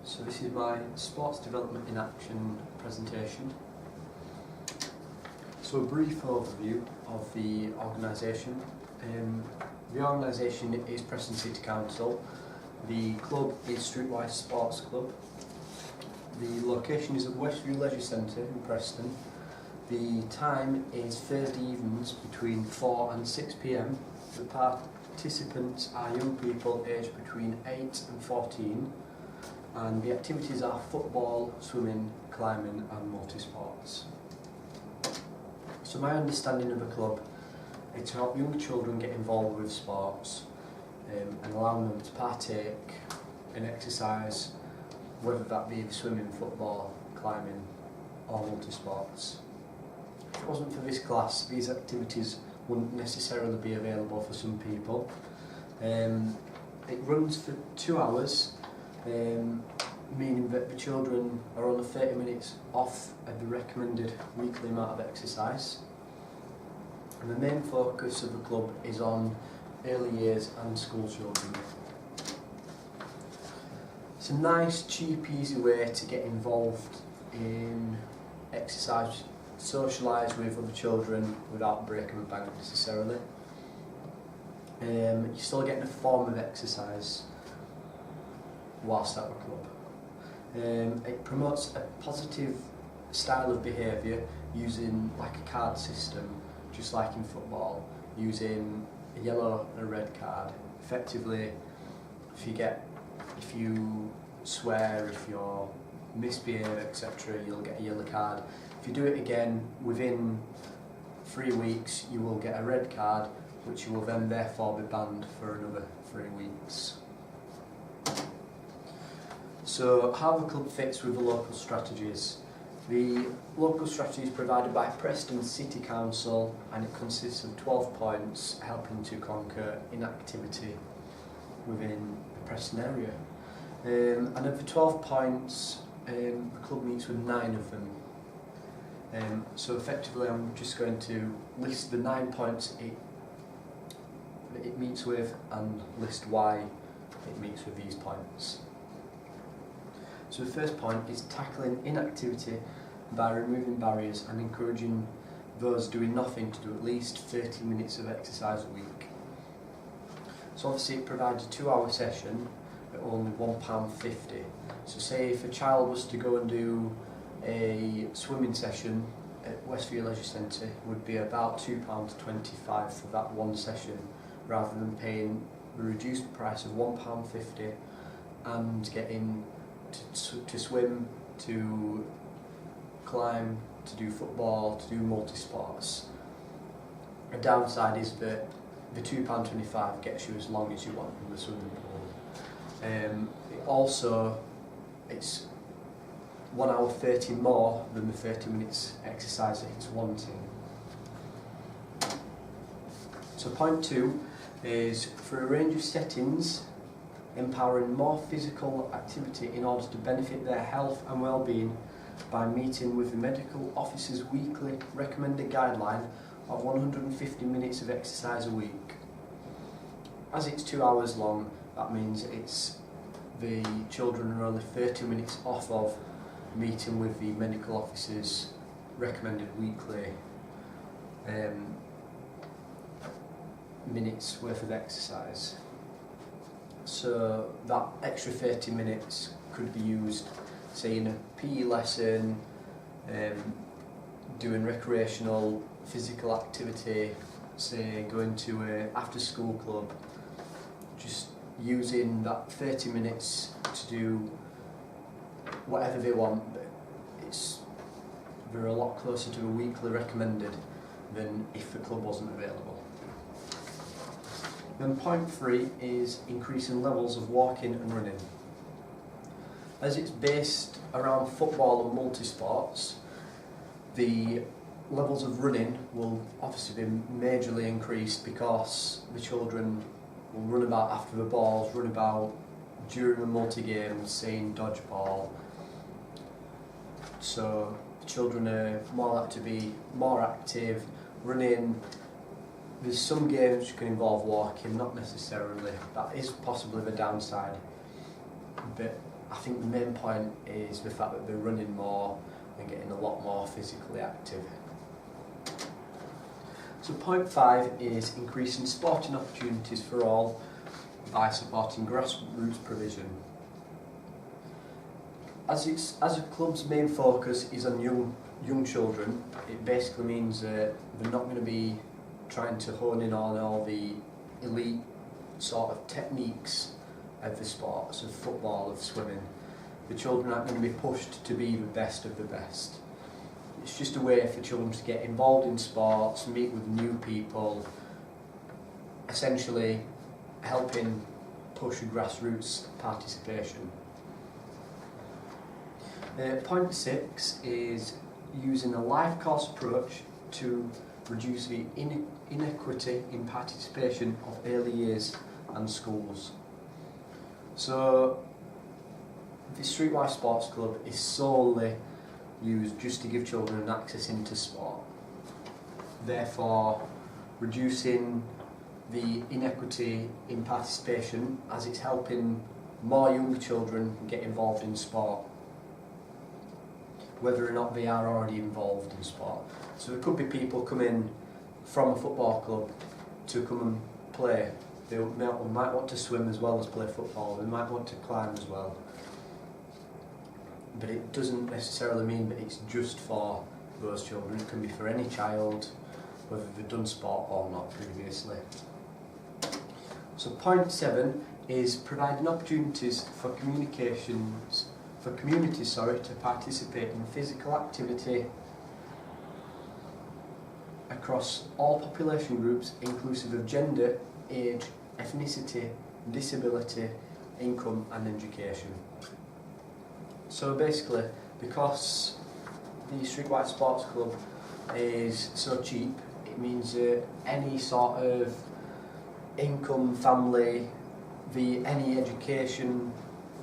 So this is my Sports Development in Action presentation. So a brief overview of the organisation. The organisation is Preston City Council. The club is Streetwise Sports Club. The location is at Westview Leisure Centre in Preston. The time is Thursday evenings between 4 and 6 p.m. The participants are young people aged between 8 and 14. And the activities are football, swimming, climbing and multi-sports. So my understanding of the club is to help young children get involved with sports and allowing them to partake in exercise, whether that be swimming, football, climbing or multi-sports. If it wasn't for this class, these activities wouldn't necessarily be available for some people. It runs for 2 hours. Meaning that the children are only 30 minutes off of the recommended weekly amount of exercise. And the main focus of the club is on early years and school children. It's a nice, cheap, easy way to get involved in exercise, socialise with other children without breaking the bank necessarily. You're still getting a form of exercise whilst at the club. It promotes a positive style of behaviour using like a card system, just like in football, using a yellow and a red card. Effectively, if you swear, if you misbehave, etc., you'll get a yellow card. If you do it again within 3 weeks, you will get a red card, which you will then therefore be banned for another 3 weeks. So how the club fits with the local strategies. The local strategy is provided by Preston City Council and it consists of 12 points helping to conquer inactivity within the Preston area. And of the 12 points, the club meets with 9 of them. So effectively I'm just going to list the 9 points it meets with and list why it meets with these points. So the first point is tackling inactivity by removing barriers and encouraging those doing nothing to do at least 30 minutes of exercise a week. So obviously it provides a 2-hour session at only £1.50. So say if a child was to go and do a swimming session at Westview Leisure Centre, it would be about £2.25 for that one session, rather than paying the reduced price of £1.50 and getting to swim, to climb, to do football, to do multi-sports. A downside is that the £2.25 gets you as long as you want in the swimming pool. It's 1 hour 30 more than the 30 minutes exercise that it's wanting. So point 2 is for a range of settings, empowering more physical activity in order to benefit their health and well-being by meeting with the medical officer's weekly recommended guideline of 150 minutes of exercise a week. As it's 2 hours long, that means the children are only 30 minutes off of meeting with the medical officer's recommended weekly minutes worth of exercise. So that extra 30 minutes could be used, say, in a PE lesson, doing recreational physical activity, say going to an after-school club, just using that 30 minutes to do whatever they want. They're a lot closer to a weekly recommended than if the club wasn't available. Then point 3 is increasing levels of walking and running. As it's based around football and multi-sports, the levels of running will obviously be majorly increased because the children will run about after the balls, run about during the multi-games, saying dodgeball. So the children are more likely to be more active, running. There's some games which can involve walking, not necessarily. That is possibly the downside. But I think the main point is the fact that they're running more and getting a lot more physically active. So point 5 is increasing sporting opportunities for all by supporting grassroots provision. As a club's main focus is on young children, it basically means that they're not going to be trying to hone in on all the elite sort of techniques of the sports, of football, of swimming. The children aren't going to be pushed to be the best of the best. It's just a way for children to get involved in sports, meet with new people, essentially helping push grassroots participation. Point 6 is using a life course approach to reduce the inequity in participation of early years and schools. So the Streetwise Sports Club is solely used just to give children an access into sport, therefore reducing the inequity in participation as it's helping more younger children get involved in sport, whether or not they are already involved in sport. So there could be people coming from a football club to come and play. They might want to swim as well as play football, they might want to climb as well. But it doesn't necessarily mean that it's just for those children. It can be for any child, whether they've done sport or not previously. So point 7 is providing opportunities for communities to participate in physical activity across all population groups, inclusive of gender, age, ethnicity, disability, income and education. So basically, because the Streetwise Sports Club is so cheap, it means that any sort of income, family, any education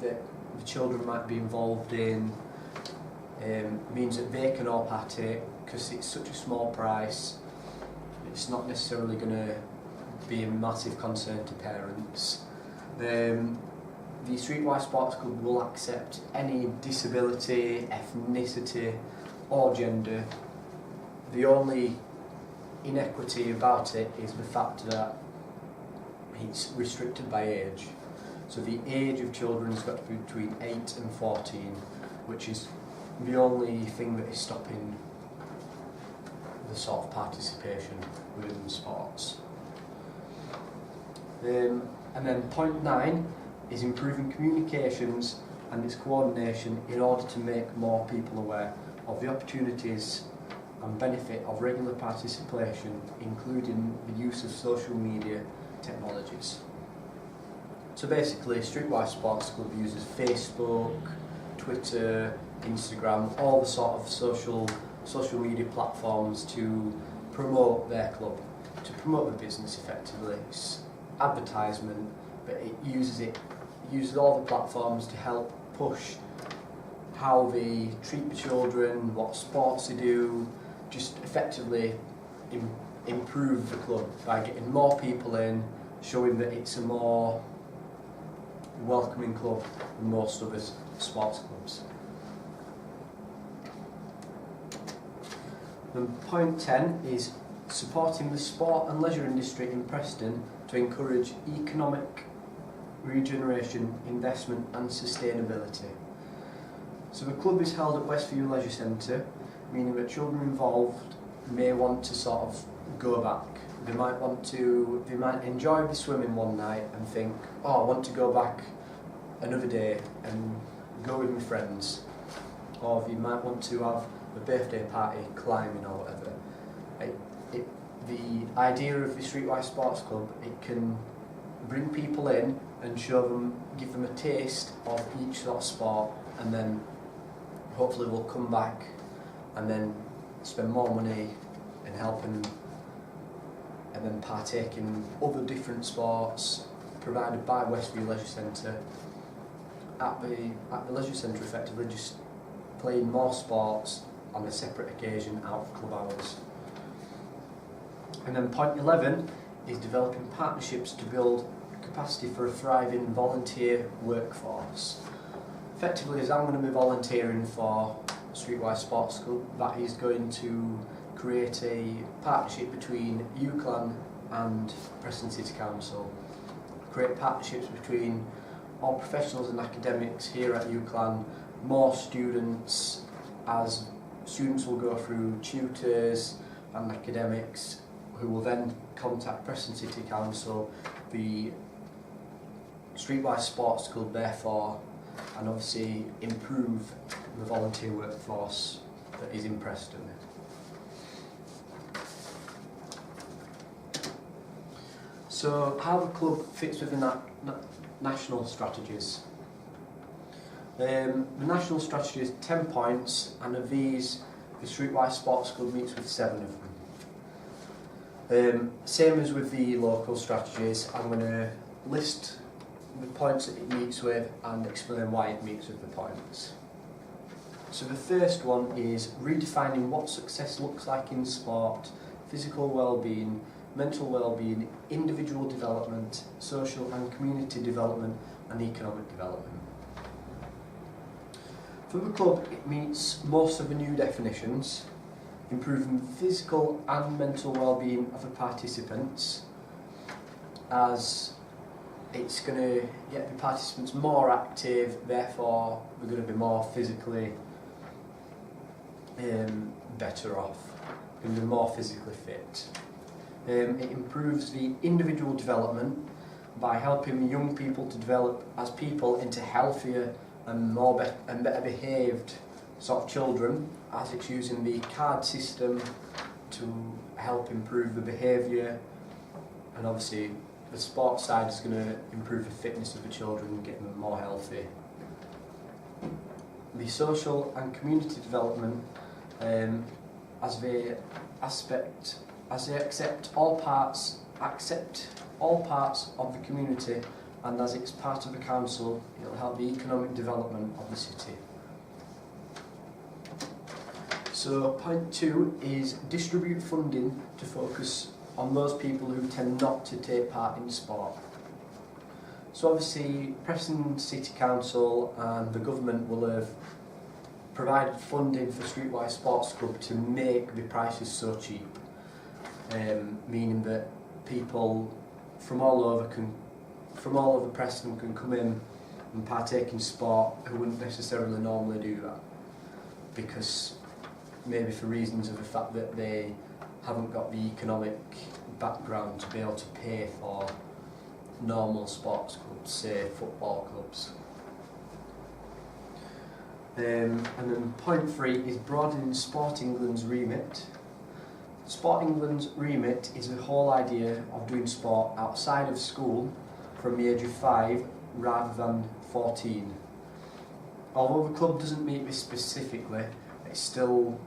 that the children might be involved in means that they can all partake, because it's such a small price. It's not necessarily going to be a massive concern to parents. The Streetwise Sports Club will accept any disability, ethnicity or gender. The only inequity about it is the fact that it's restricted by age. So the age of children has got to be between 8 and 14, which is the only thing that is stopping the sort of participation within sports. And then point 9 is improving communications and its coordination in order to make more people aware of the opportunities and benefit of regular participation, including the use of social media technologies. So basically, Streetwise Sports Club uses Facebook, Twitter, Instagram, all the sort of social media platforms to promote their club, to promote the business effectively. It's advertisement, but it uses all the platforms to help push how they treat the children, what sports they do, just effectively improve the club by getting more people in, showing that it's a more welcoming club than most other sports clubs. And point 10 is supporting the sport and leisure industry in Preston to encourage economic regeneration, investment and sustainability. So the club is held at Westview Leisure Centre, meaning that children involved may want to sort of go back. They might enjoy the swimming one night and think, oh, I want to go back another day and go with my friends. Or they might want to have a birthday party climbing or whatever. The idea of the Streetwise Sports Club, it can bring people in and give them a taste of each sort of sport, and then hopefully we'll come back and then spend more money and helping and then partake in other different sports provided by Westview Leisure Centre at the Leisure Centre, effectively just playing more sports on a separate occasion out of club hours. And then point 11 is developing partnerships to build capacity for a thriving volunteer workforce. effectively, as I'm going to be volunteering for Streetwise Sports Club, that is going to create a partnership between UCLAN and Preston City Council. Create partnerships between all professionals and academics here at UCLAN, more students, as students will go through tutors and academics who will then contact Preston City Council, the Streetwise Sports Club therefore, and obviously improve the volunteer workforce that is in Preston. So how the club fits within that national strategies. The national strategy is 10 points, and of these the Streetwise Sports Club meets with 7 of them. Same as with the local strategies, I'm going to list the points that it meets with and explain why it meets with the points. So the first one is redefining what success looks like in sport, physical well-being, mental well-being, individual development, social and community development and economic development. For the club, it meets most of the new definitions, improving physical and mental well-being of the participants, as it's going to get the participants more active, therefore we're going to be more physically better off, going to be more physically fit. It improves the individual development by helping young people to develop as people into healthier and better behaved sort of children, as it's using the card system to help improve the behaviour, and obviously the sports side is going to improve the fitness of the children and get them more healthy. The social and community development, as they accept all parts of the community, and as it's part of the council, it'll help the economic development of the city. So point 2 is distribute funding to focus on those people who tend not to take part in sport. So obviously Preston City Council and the government will have provided funding for Streetwise Sports Club to make the prices so cheap, meaning that people from all over Preston can come in and partake in sport who wouldn't necessarily normally do that, because maybe for reasons of the fact that they haven't got the economic background to be able to pay for normal sports clubs, say football clubs. And then point 3 is broadening Sport England's remit. Sport England's remit is the whole idea of doing sport outside of school from the age of 5 rather than 14. Although the club doesn't meet this specifically, it's still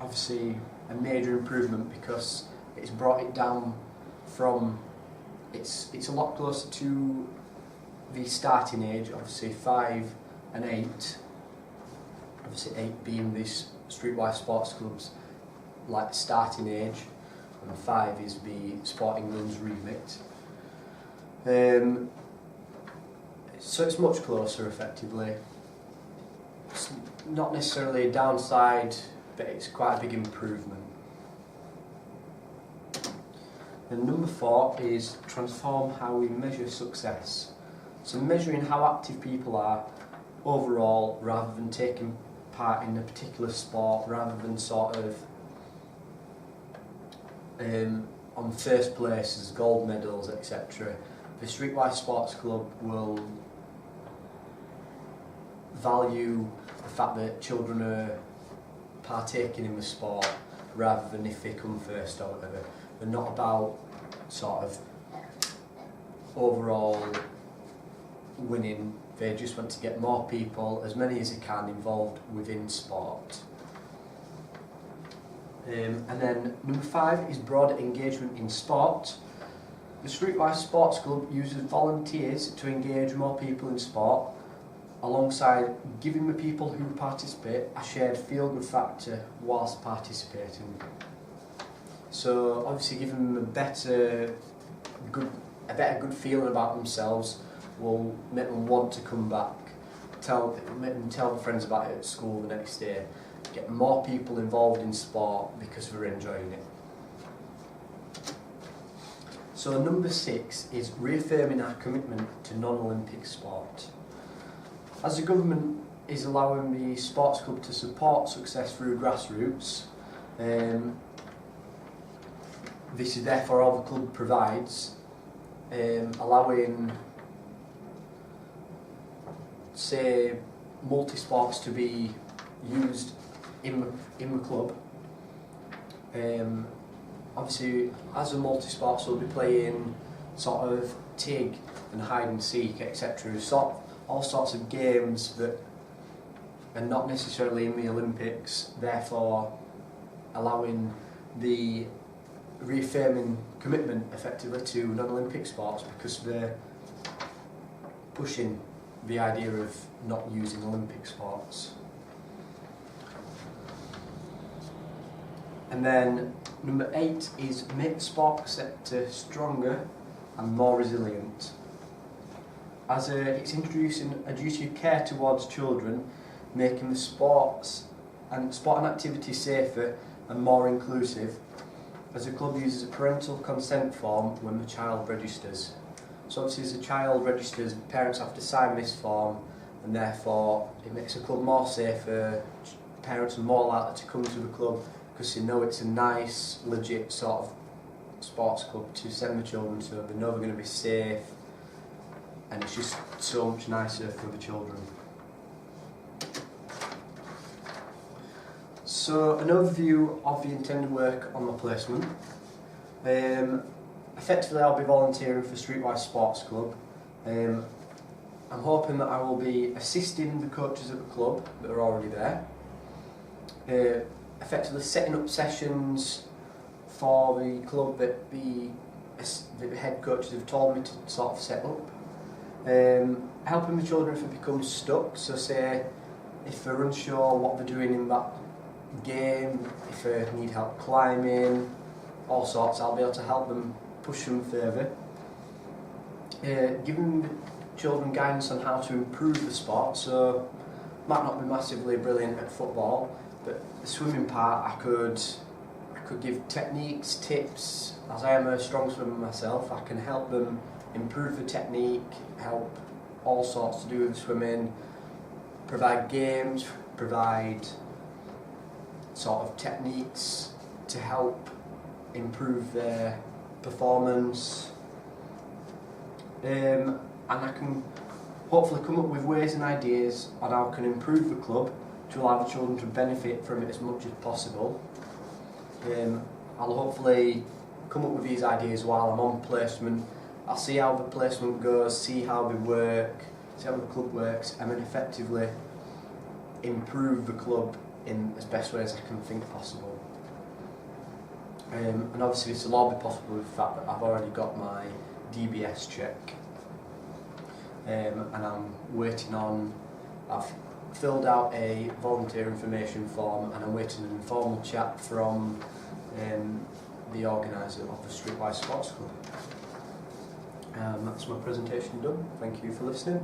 obviously a major improvement because it's brought it down from, it's a lot closer to the starting age, obviously 5 and 8, obviously 8 being this Streetwise Sports Club's like starting age, and 5 is the Sport England's remit. So it's much closer effectively. It's not necessarily a downside, but it's quite a big improvement. And number 4 is transform how we measure success. So measuring how active people are overall rather than taking part in a particular sport, rather than sort of on first places, gold medals, etc. The Streetwise Sports Club will value the fact that children are partaking in the sport rather than if they come first or whatever. They're not about sort of overall winning, they just want to get more people, as many as they can, involved within sport. And then number 5 is broader engagement in sport. The Streetwise Sports Club uses volunteers to engage more people in sport, alongside giving the people who participate a shared feel-good factor whilst participating. So obviously giving them a better good feeling about themselves will make them want to come back make them tell their friends about it at school the next day, get more people involved in sport because we're enjoying it. So number 6 is reaffirming our commitment to non-Olympic sport. As the government is allowing the sports club to support success through grassroots, this is therefore all the club provides, allowing, say, multi-sports to be used in the club. Obviously, as a multi-sports, we'll be playing sort of TIG and hide and seek, etc. All sorts of games that are not necessarily in the Olympics, therefore allowing the reaffirming commitment effectively to non-Olympic sports, because they're pushing the idea of not using Olympic sports. And then number 8 is make the sport sector stronger and more resilient. As it's introducing a duty of care towards children, making the sport and activity safer and more inclusive, as the club uses a parental consent form when the child registers. So obviously as the child registers, parents have to sign this form, and therefore it makes the club more safer. Parents are more likely to come to the club because they know it's a nice, legit sort of sports club to send the children to. They know they're going to be safe, and it's just so much nicer for the children. So an overview of the intended work on the placement. Effectively I'll be volunteering for Streetwise Sports Club. I'm hoping that I will be assisting the coaches at the club that are already there. Effectively setting up sessions for the club that the head coaches have told me to sort of set up. Helping the children if they become stuck, so say if they're unsure what they're doing in that game, if they need help climbing, all sorts, I'll be able to help them, push them further. Giving the children guidance on how to improve the sport, so might not be massively brilliant at football, but the swimming part I could give techniques, tips. As I am a strong swimmer myself, I can help them improve the technique, help all sorts to do with swimming, provide games, provide sort of techniques to help improve their performance, and I can hopefully come up with ways and ideas on how I can improve the club to allow the children to benefit from it as much as possible. I'll hopefully come up with these ideas while I'm on placement. I'll see how the placement goes, see how they work, see how the club works, and then effectively improve the club in as best way as I can think possible. And obviously this will all be possible with the fact that I've already got my DBS check, and I'm waiting on, I've filled out a volunteer information form, and I'm waiting an informal chat from the organiser of the Streetwise Sports Club. That's my presentation done. Thank you for listening.